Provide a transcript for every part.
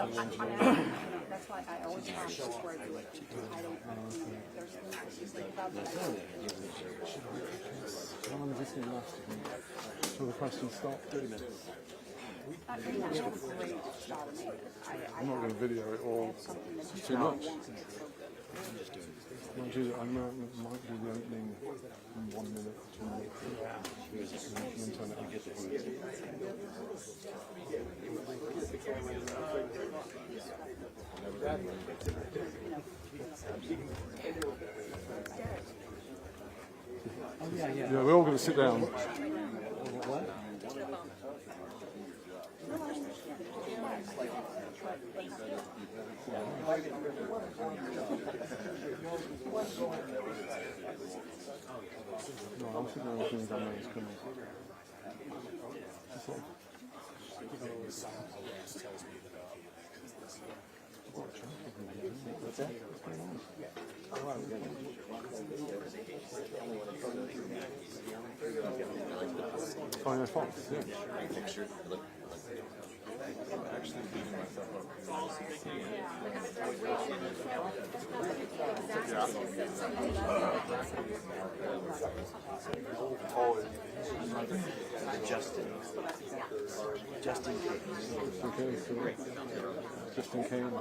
That's why I always ask before I do it. I don't, there's just think about that. How long is this going to last? Till the questions stop? 30 minutes. I think that's a great start. I'm not going to video it all. It's too much. I might do the opening in 1 minute, 2 minutes. And then turn it on. Yeah, we're all going to sit down. What? No, I'm sitting there looking down there. It's coming. What's that? What's going on? Oh, that's fine. Yeah. Actually beating myself up. Justin Kane. Justin Kane.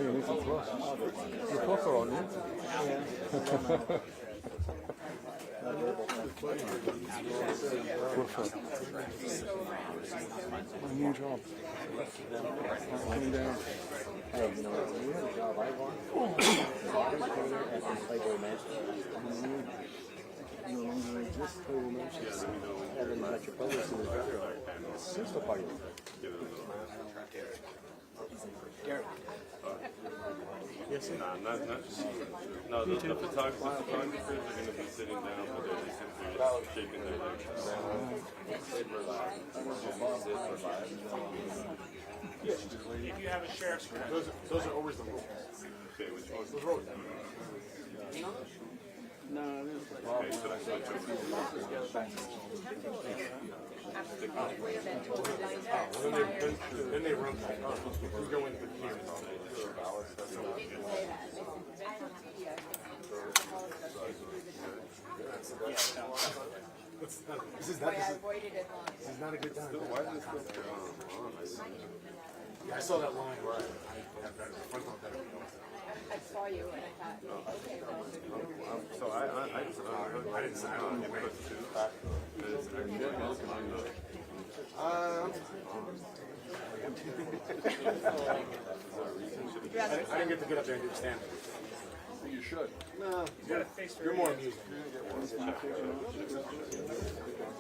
You need some flush. Your clock are on, yeah? My new job. Coming down. Hey, you know what? You had a job I want. Playboy Mansion. No longer exists, Playboy Mansion. Haven't met your publicist in his brother. Sister party. Derek. Yes, sir. No, the photographers are going to be sitting down, but they're simply shaking their legs. If you have a sheriff's card, those are always the rules. Okay, which one? Those rules. No, Okay, should I switch over? Then they run back up. We go into the queue. This is not a good time. Why is this on? Yeah, I saw that line where I have better. I saw you and I thought, okay, well. So I didn't sign on. You put two. I didn't get to get up there and do the stand. You should. No, you're more amusing.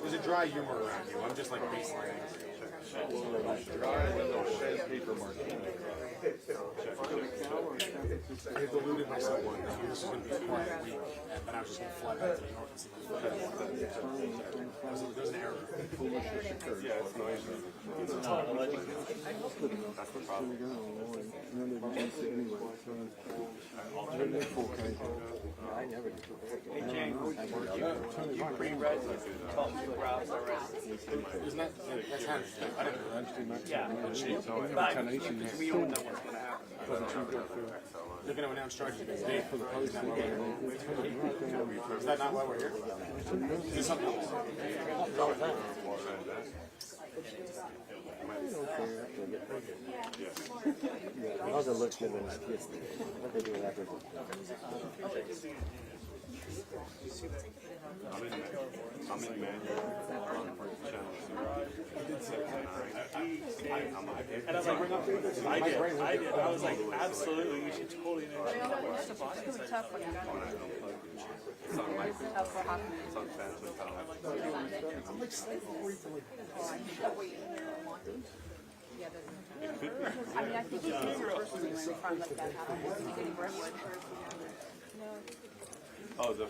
There's a dry humor around you. I'm just like baseline. Dry and then they'll shed paper marking. I had deluded myself one. This was going to be a quiet week, and I was just going to fly back to New York and see the There's an error. Yeah, it's noisy. That's the problem. I never did. Hey, Jane, you pre-read talk to the browse already? Isn't that, that's how I didn't know. Yeah. But we won't know what's going to happen. They're going to announce charges against Dave for the post. Is that not why we're here? Is it something else? How's it look good when it's kissed? What they do after? I'm in manual for channel 2. And I was like, we're not doing this. I did. I was like, absolutely, we should totally know. It's going to be tough when you're It's on Microsoft. tough for Hochman. It's on Phantom Power. I mean, I think he's the person who went from like that house in Brentwood. Oh, the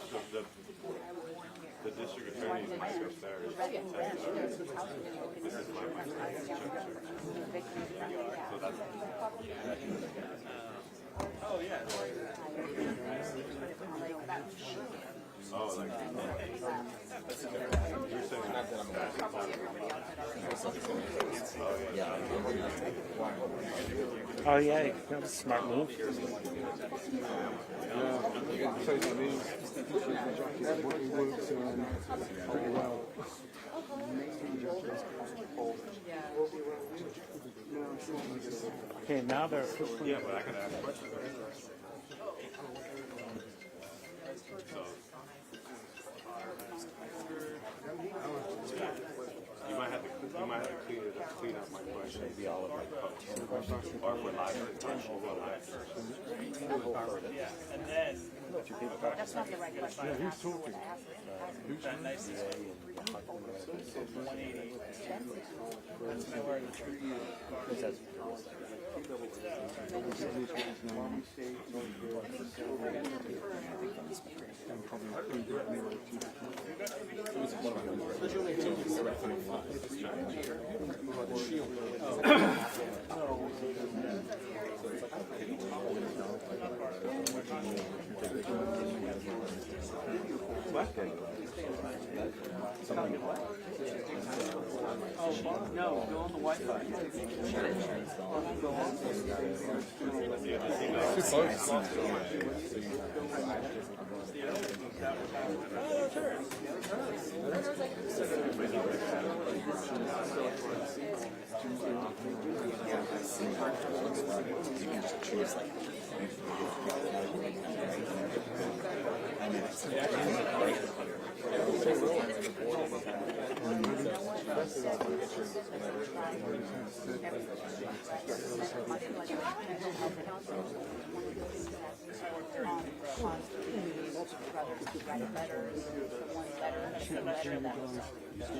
district attorney is back upstairs. This is my so that's Oh, yeah. Oh, like, you're saying not that I'm Oh yeah, that was a smart move. Yeah, so I mean, it works pretty well. Okay, now they're officially. yeah, but I could ask questions. So, you might have to clean up my question. Maybe all of my questions. Or for live question. And then That's not the right question. Yeah, who's talking? that nice 180. That's where the tree is. No, go on the Wi-Fi.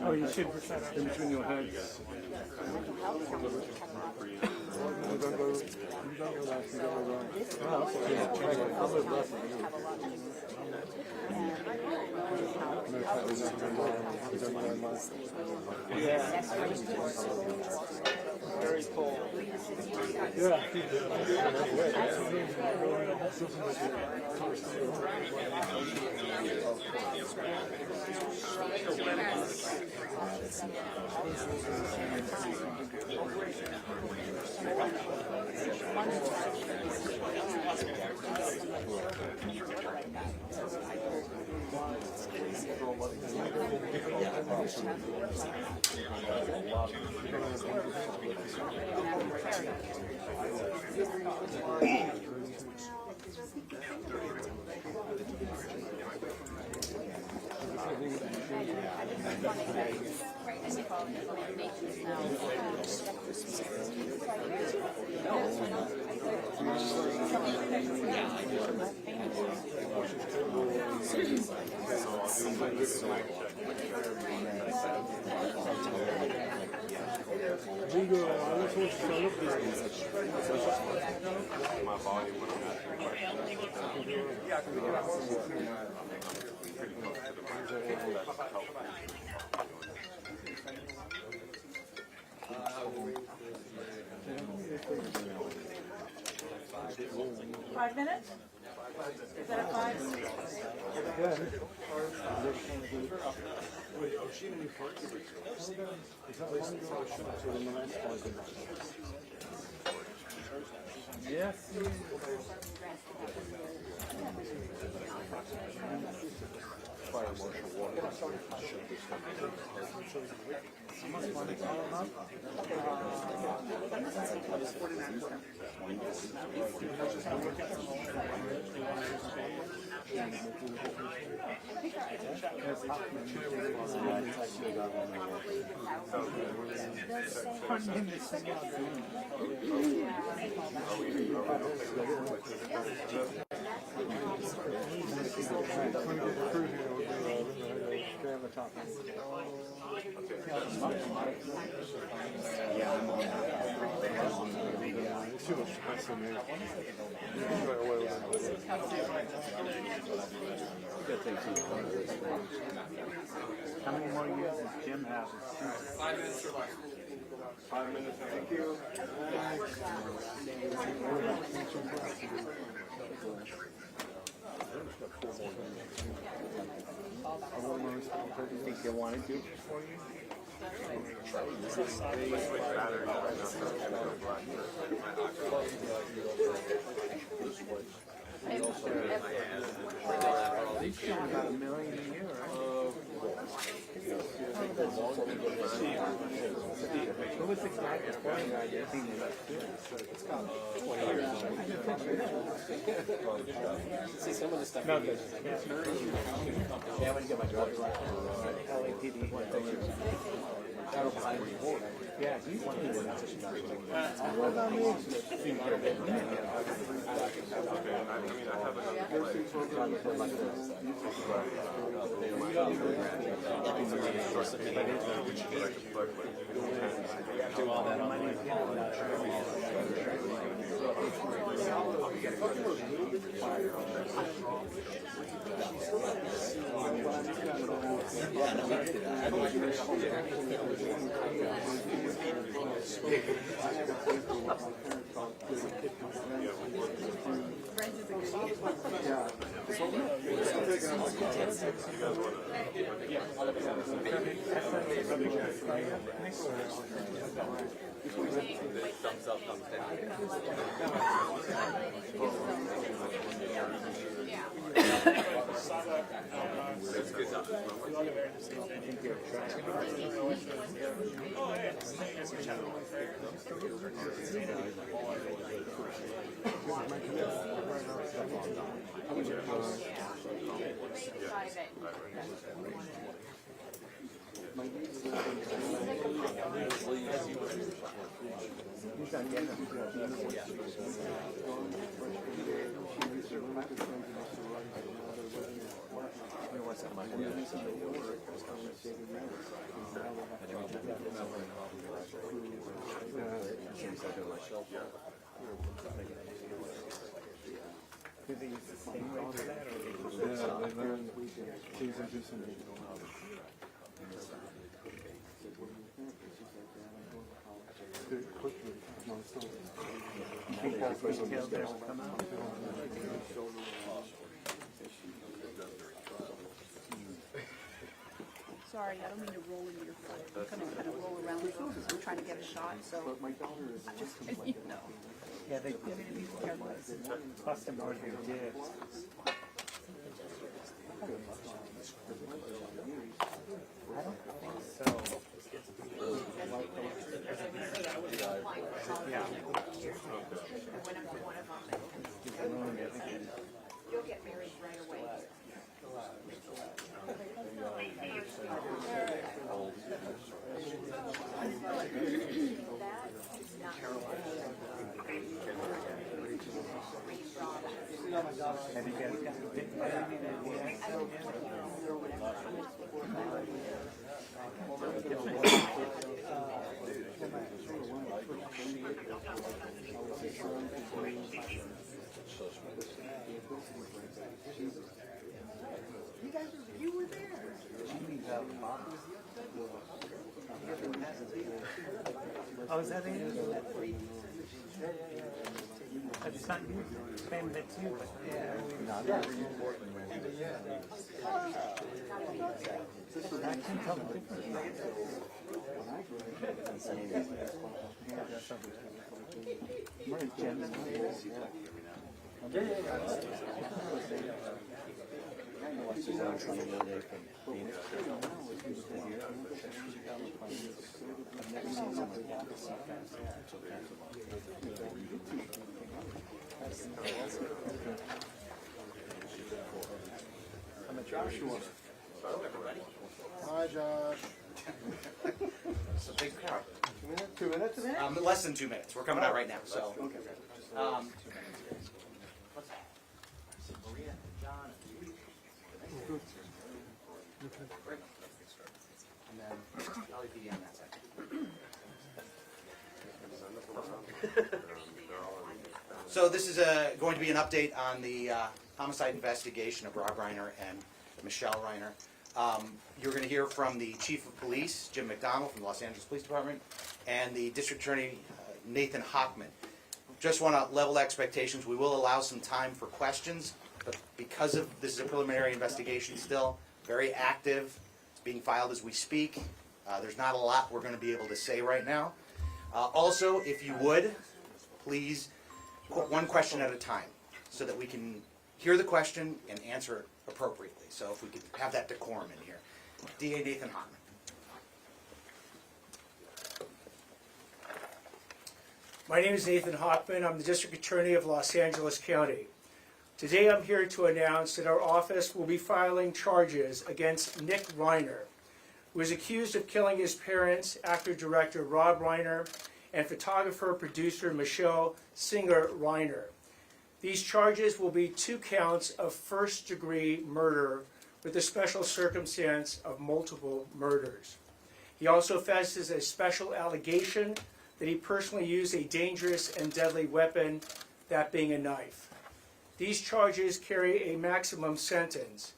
Oh, you should recite In between your heads. You don't go left, you don't go right. I'll move left. No, that was not very well. You don't know much. Yeah. Very cold. Yeah. My volume when I'm asking Five minutes? Is that a five? Yes. How many more years does Jim have? 5 minutes or less. 5 minutes, thank you. you think you'll want to do before you? He's showing about $1 million a year, right? Who was the guy that's playing that thing? It's got 20 years on it. See, some of the stuff. Yeah, I'm going to get my driver's license. LAPD. Yeah, he's one of the ones. What about me? Do all that on Thumbs up, thumbs down. That's good enough. Sorry, I don't mean to roll into your foot. I'm kind of roll around it because I'm trying to get a shot, so. Just so you know. Yeah, they give it to be careful. Plus the more they did. I don't think so. Yeah. You'll get married right away. Have you guys gotten bitten by any of the You were there. Oh, is that it? It's not you. Spend it too, but yeah. I can tell the difference. Where's Jen? Joshua. Hi, Josh. It's a big crowd. 2 minutes? Less than 2 minutes. We're coming out right now. So, Maria, John, and then LAPD on that side. So this is going to be an update on the homicide investigation of Rob Reiner and Michelle Reiner. You're going to hear from the Chief of Police, Jim McDonald from the Los Angeles Police Department, and the District Attorney, Nathan Hochman. Just want to level expectations. We will allow some time for questions, but because of this is a preliminary investigation still, very active, being filed as we speak. There's not a lot we're going to be able to say right now. Also, if you would, please put one question at a time so that we can hear the question and answer it appropriately. So if we could have that decorum in here. DA Nathan Hochman. My name is Nathan Hochman. I'm the District Attorney of Los Angeles County. Today I'm here to announce that our office will be filing charges against Nick Reiner, who is accused of killing his parents, actor-director Rob Reiner, and photographer-producer Michelle Singer Reiner. These charges will be 2 counts of first-degree murder with the special circumstance of multiple murders. He also faces a special allegation that he personally used a dangerous and deadly weapon, that being a knife. These charges carry a maximum sentence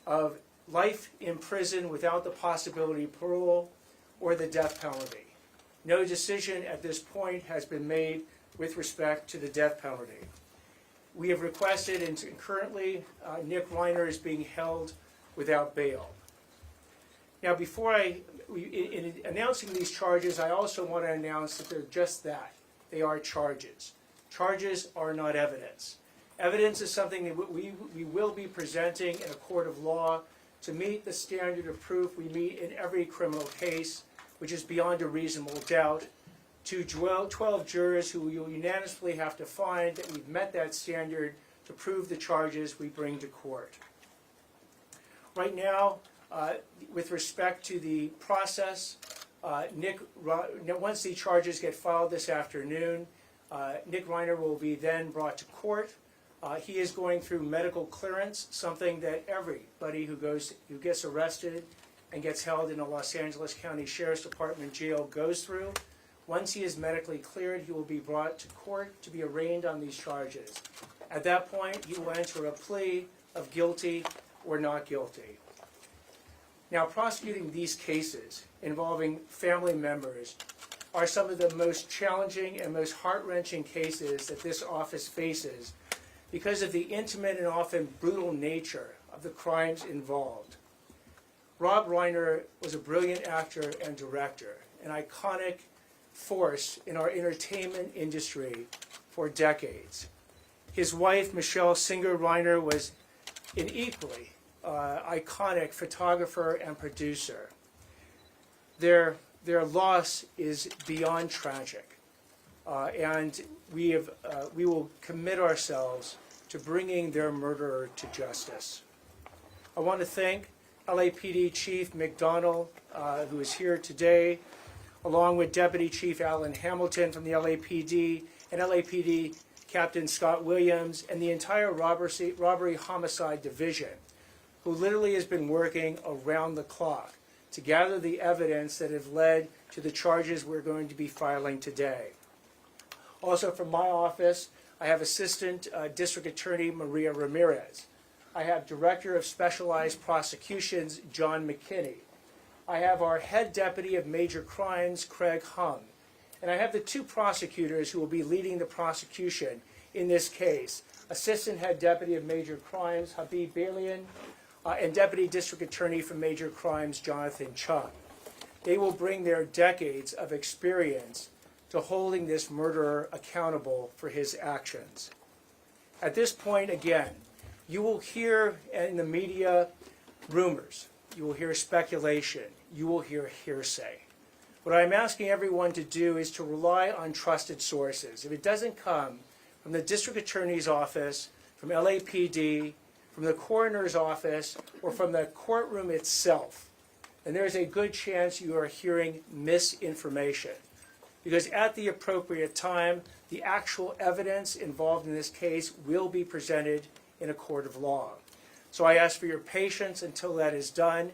of life in prison without the possibility of parole or the death penalty. No decision at this point has been made with respect to the death penalty. We have requested, and currently Nick Reiner is being held without bail. Now, in announcing these charges, I also want to announce that they're just that. They are charges. Charges are not evidence. Evidence is something that we will be presenting in a court of law to meet the standard of proof we meet in every criminal case, which is beyond a reasonable doubt, to 12 jurors who will unanimously have to find that we've met that standard to prove the charges we bring to court. Right now, with respect to the process, once the charges get filed this afternoon, Nick Reiner will be then brought to court. He is going through medical clearance, something that everybody who gets arrested and gets held in a Los Angeles County Sheriff's Department jail goes through. Once he is medically cleared, he will be brought to court to be arraigned on these charges. At that point, he will enter a plea of guilty or not guilty. Now, prosecuting these cases involving family members are some of the most challenging and most heart-wrenching cases that this office faces because of the intimate and often brutal nature of the crimes involved. Rob Reiner was a brilliant actor and director, an iconic force in our entertainment industry for decades. His wife, Michelle Singer Reiner, was an equally iconic photographer and producer. Their loss is beyond tragic, and we will commit ourselves to bringing their murderer to justice. I want to thank LAPD Chief McDonald, who is here today, along with Deputy Chief Alan Hamilton from the LAPD, and LAPD Captain Scott Williams, and the entire Robbery Homicide Division, who literally has been working around the clock to gather the evidence that have led to the charges we're going to be filing today. Also from my office, I have Assistant District Attorney Maria Ramirez. I have Director of Specialized Prosecutions, John McKinney. I have our Head Deputy of Major Crimes, Craig Hung. And I have the 2 prosecutors who will be leading the prosecution in this case, Assistant Head Deputy of Major Crimes, Habib Balian, and Deputy District Attorney for Major Crimes, Jonathan Chung. They will bring their decades of experience to holding this murderer accountable for his actions. At this point, again, you will hear in the media rumors, you will hear speculation, you will hear hearsay. What I'm asking everyone to do is to rely on trusted sources. If it doesn't come from the District Attorney's Office, from LAPD, from the Coroner's Office, or from the courtroom itself, then there's a good chance you are hearing misinformation. Because at the appropriate time, the actual evidence involved in this case will be presented in a court of law. So I ask for your patience until that is done.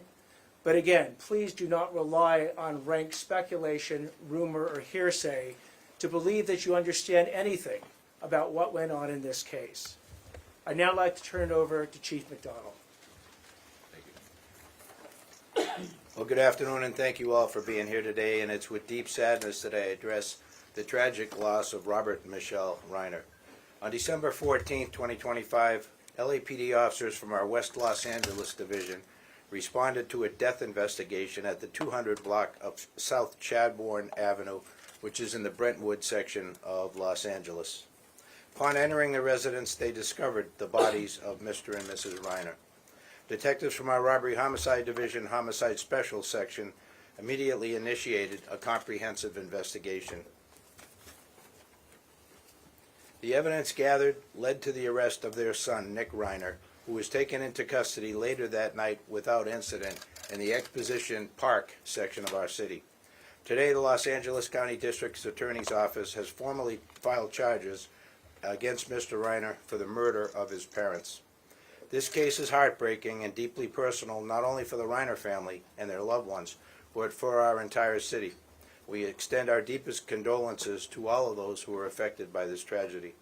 But again, please do not rely on rank speculation, rumor, or hearsay to believe that you understand anything about what went on in this case. I'd now like to turn it over to Chief McDonald. Well, good afternoon, and thank you all for being here today. And it's with deep sadness that I address the tragic loss of Robert and Michelle Reiner. On December 14, 2025, LAPD officers from our West Los Angeles Division responded to a death investigation at the 200 block of South Chadbourne Avenue, which is in the Brentwood section of Los Angeles. Upon entering the residence, they discovered the bodies of Mr. and Mrs. Reiner. Detectives from our Robbery Homicide Division Homicide Special Section immediately initiated a comprehensive investigation. The evidence gathered led to the arrest of their son, Nick Reiner, who was taken into custody later that night without incident in the Exposition Park section of our city. Today, the Los Angeles County District Attorney's Office has formally filed charges against Mr. Reiner for the murder of his parents. This case is heartbreaking and deeply personal, not only for the Reiner family and their loved ones, but for our entire city. We extend our deepest condolences to all of those who were affected by this tragedy.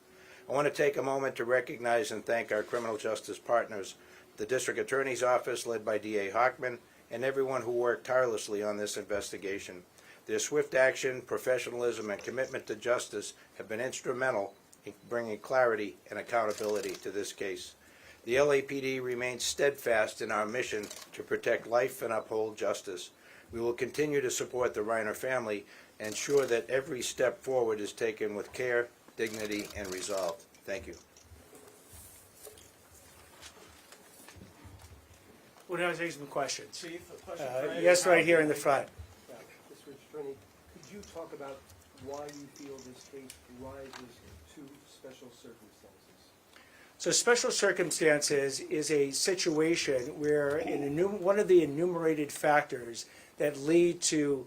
I want to take a moment to recognize and thank our criminal justice partners, the District Attorney's Office led by D.A. Hochman, and everyone who worked tirelessly on this investigation. Their swift action, professionalism, and commitment to justice have been instrumental in bringing clarity and accountability to this case. The LAPD remains steadfast in our mission to protect life and uphold justice. We will continue to support the Reiner family and ensure that every step forward is taken with care, dignity, and resolve. Thank you. We'll now take some questions. Chief, a question. Yes, right here in the front. Mr. Attorney, could you talk about why you feel this case rises to special circumstances? So special circumstances is a situation where one of the enumerated factors that lead to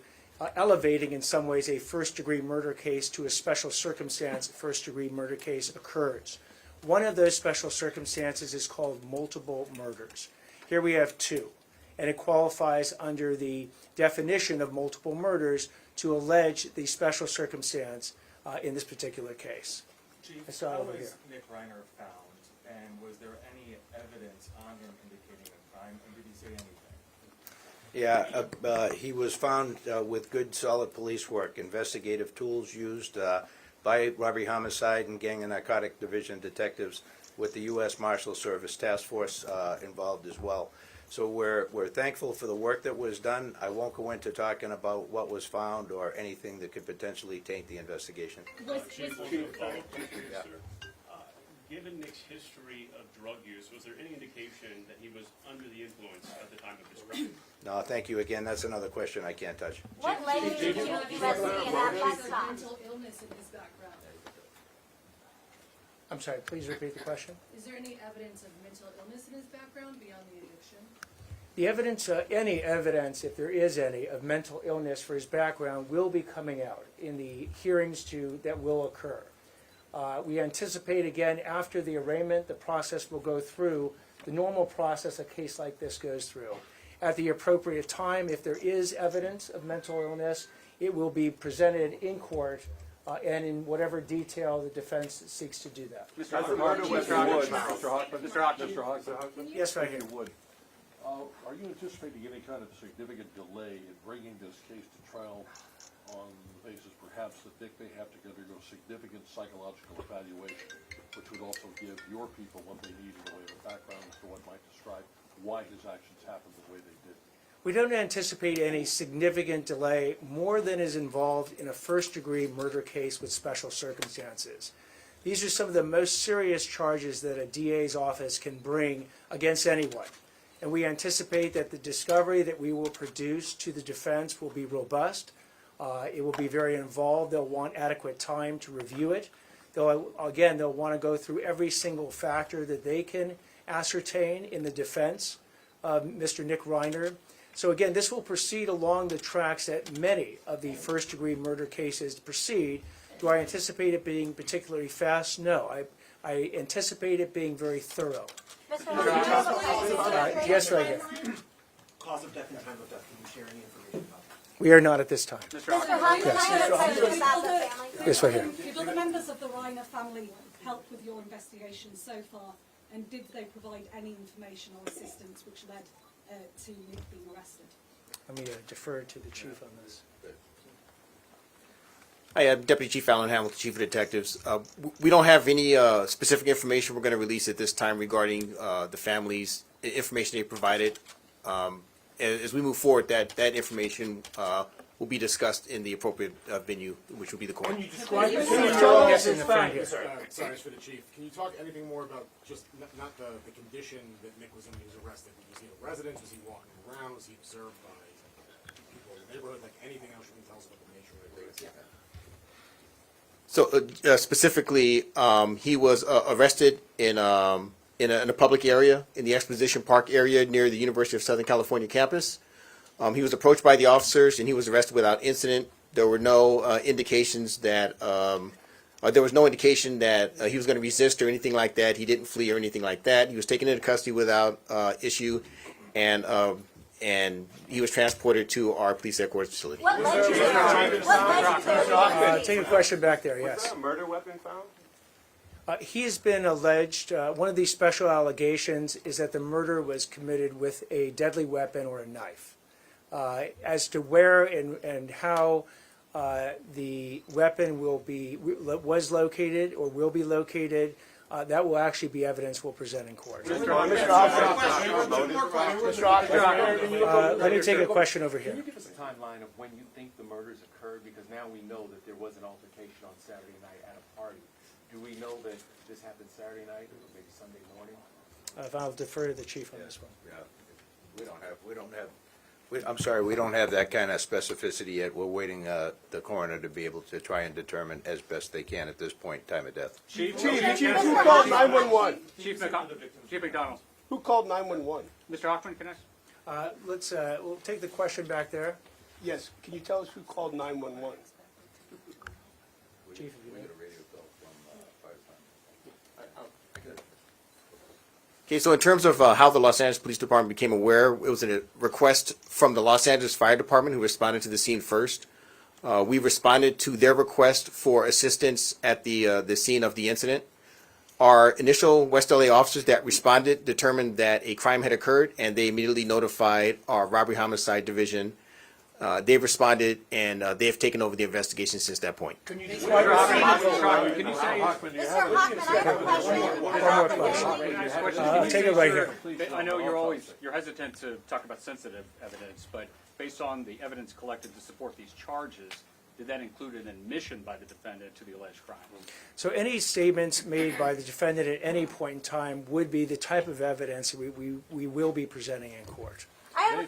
elevating in some ways a first-degree murder case to a special circumstance first-degree murder case occurs. One of those special circumstances is called multiple murders. Here we have two, and it qualifies under the definition of multiple murders to allege the special circumstance in this particular case. Chief, I saw how over was here. Nick Reiner found, and was there any evidence on him indicating a crime, and did he say anything? Yeah, he was found with good, solid police work, investigative tools used by Robbery Homicide and Gang and Narcotic Division detectives with the U.S. Marshal Service Task Force involved as well. So we're thankful for the work that was done. I won't go into talking about what was found or anything that could potentially taint the investigation. Given Nick's history of drug use, was there any indication that he was under the influence at the time of his crime? No, thank you again. That's another question I can't touch. What led you to investigate that lifestyle? Mental illness in his background. I'm sorry, please repeat the question. Is there any evidence of mental illness in his background beyond the addiction? The evidence, any evidence, if there is any, of mental illness for his background will be coming out in the hearings that will occur. We anticipate, again, after the arraignment, the process will go through the normal process a case like this goes through. At the appropriate time, if there is evidence of mental illness, it will be presented in court and in whatever detail the defense seeks to do that. Mr. Hochman. Yes, right here. Wood. Are you anticipating any kind of significant delay in bringing this case to trial on the basis perhaps that Dick may have to undergo significant psychological evaluation, which would also give your people what they need in the way of a background as to what might describe why his actions happened the way they did? We don't anticipate any significant delay more than is involved in a first-degree murder case with special circumstances. These are some of the most serious charges that a DA's office can bring against anyone. And we anticipate that the discovery that we will produce to the defense will be robust. It will be very involved. They'll want adequate time to review it. They'll want to go through every single factor that they can ascertain in the defense of Mr. Nick Reiner. So again, this will proceed along the tracks that many of the first-degree murder cases proceed. Do I anticipate it being particularly fast? No. I anticipate it being very thorough. Yes, right here. Cause of death and time of death, can you share any information about that? We are not at this time. Mr. Hochman, Yes, right here. Did other members of the Reiner family help with your investigation so far, and did they provide any information or assistance which led to Nick being arrested? Let me defer to the chief on this. Hi, I'm Deputy Chief Alan Hamilton, Chief of Detectives. We don't have any specific information we're going to release at this time regarding the family's information they provided. as we move forward, that information will be discussed in the appropriate venue, which will be the court. Can you describe Yes, in the front here. sorry, it's for the chief. Can you talk anything more about just not the condition that Nick was in when he was arrested? Was he in a residence? Was he walking around? Was he observed by people in the neighborhood? Like anything else you can tell us about the nature of the arrest? So specifically, he was arrested in a public area, in the Exposition Park area near the University of Southern California campus. He was approached by the officers and he was arrested without incident. There were no indications that he was going to resist or anything like that. He didn't flee or anything like that. He was taken into custody without issue, and he was transported to our police headquarters facility. What led you there? Take a question back there, yes. Was there a murder weapon found? He has been alleged, one of these special allegations is that the murder was committed with a deadly weapon or a knife. As to where and how the weapon was located or will be located, that will actually be evidence we'll present in court. Let me take a question over here. Can you give us a timeline of when you think the murders occurred? Because now we know that there was an altercation on Saturday night at a party. Do we know that this happened Saturday night or maybe Sunday morning? I'll defer to the chief on this one. Yeah, I'm sorry, we don't have that kind of specificity yet. We're waiting the coroner to be able to try and determine as best they can at this point, time of death. Chief, who called 911? Chief McDonald. Who called 911? Mr. Hochman, can I? We'll take the question back there. Yes, can you tell us who called 911? Chief, Okay, so in terms of how the Los Angeles Police Department became aware, it was a request from the Los Angeles Fire Department, who responded to the scene first. We responded to their request for assistance at the scene of the incident. Our initial West LA officers that responded determined that a crime had occurred, and they immediately notified our robbery homicide division. They've responded, and they have taken over the investigation since that point. Mr. Hochman, I have a question. One more question. I'll take it right here. I know you're hesitant to talk about sensitive evidence, but based on the evidence collected to support these charges, did that include an admission by the defendant to the alleged crime? So any statements made by the defendant at any point in time would be the type of evidence we will be presenting in court. I'll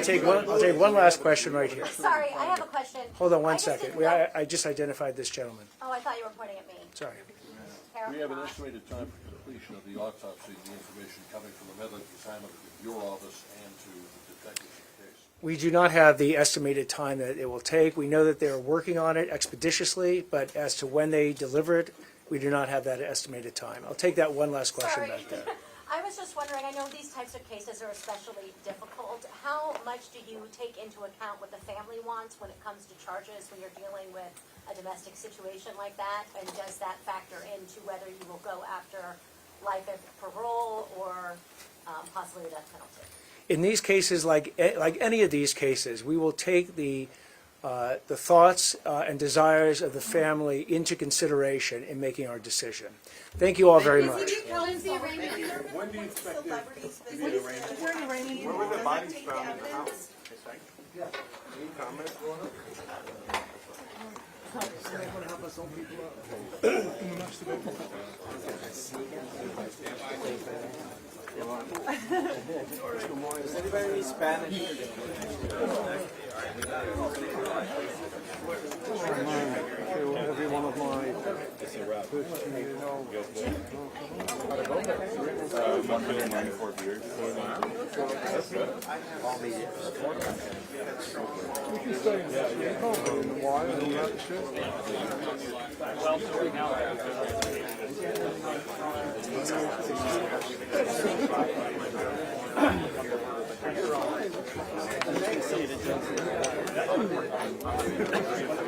take one last question right here. Sorry, I have a question. Hold on one second. I just identified this gentleman. Oh, I thought you were pointing at me. Sorry. We have an estimated time for completion of the autopsy and the information coming from the medical examiner to your office and to the detectives in the case. We do not have the estimated time that it will take. We know that they're working on it expeditiously, but as to when they deliver it, we do not have that estimated time. I'll take that one last question back there. I was just wondering, I know these types of cases are especially difficult. How much do you take into account what the family wants when it comes to charges when you're dealing with a domestic situation like that? And does that factor into whether you will go after life of parole or possibly the death penalty? In these cases, like any of these cases, we will take the thoughts and desires of the family into consideration in making our decision. Thank you all very much. When do you expect Where were the bodies found in the house? Any comment? Does anybody need Spanish? Every one of my Well,